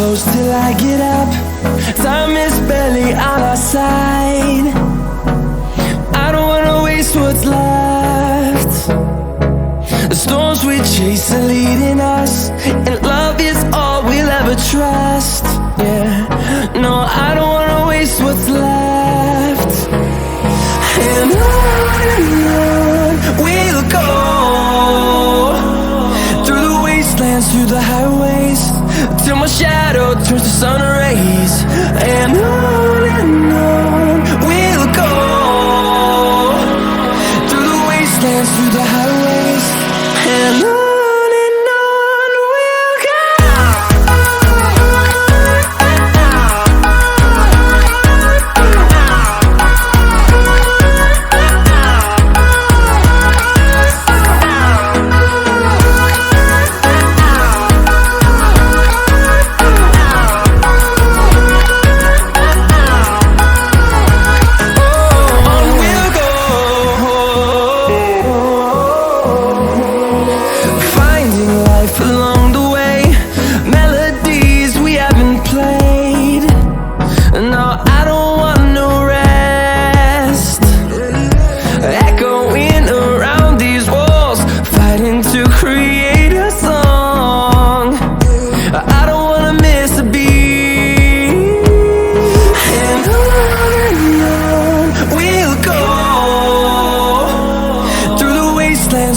close till I get up. Time is barely on our side. I don't wanna waste what's left. The storms we chase are leading us, and love is all we'll ever trust. Yeah, no, I don't wanna waste what's left. And on we'll go, through the wastelands, through the highways, till my shadow turns to sun rays. And on we'll go, through the wastelands, through the highways, and on.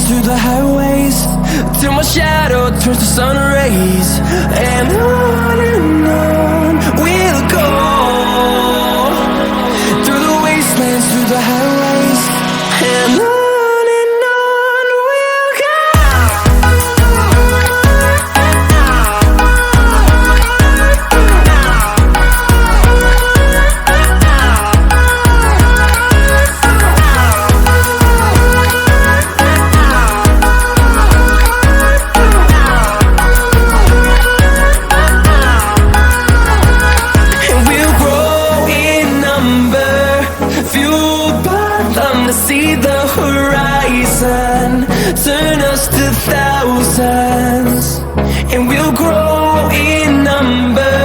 Through the highways, till my shadow turns to sun rays. And on we'll go, through the wastelands, through the highways, and on we'll go. See the horizon turn us to thousands, and we'll grow in number,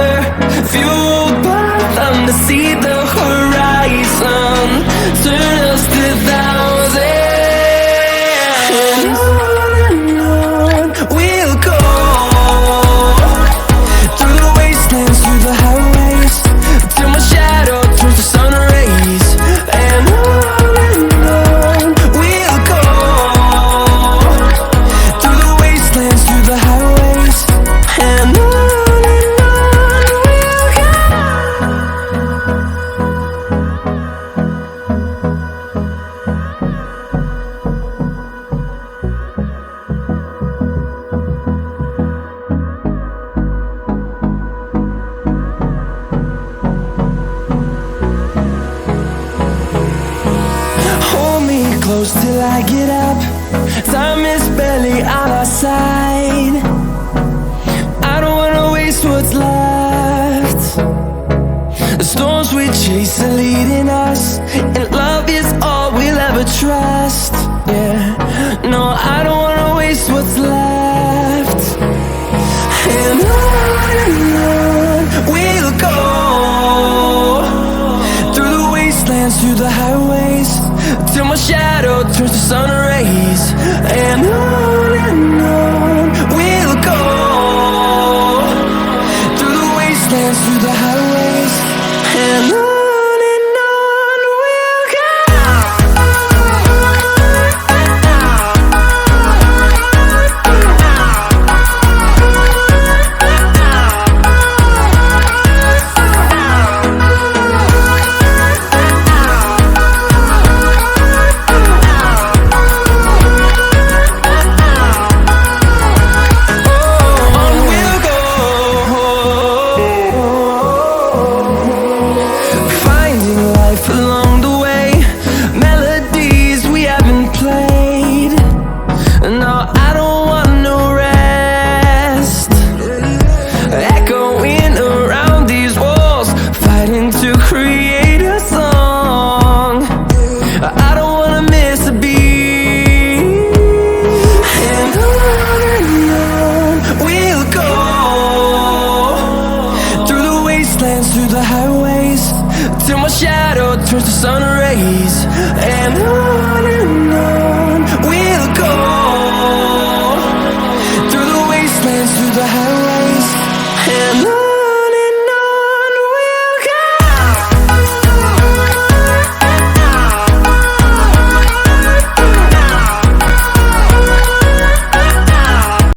fueled by them. To see the horizon turn us to thousands, and on we'll go, through the wastelands, through the highways, till my shadow turns to sun rays. And close till I get up. Time is barely on our side. I don't wanna waste what's left. The storms we chase are leading us, and love is all we'll ever trust. Yeah, no, I don't wanna waste what's left. And on we'll go, through the wastelands, through the highways, till my shadow turns to sun rays. And on we'll go, through the wastelands, through the highways, and on. days, and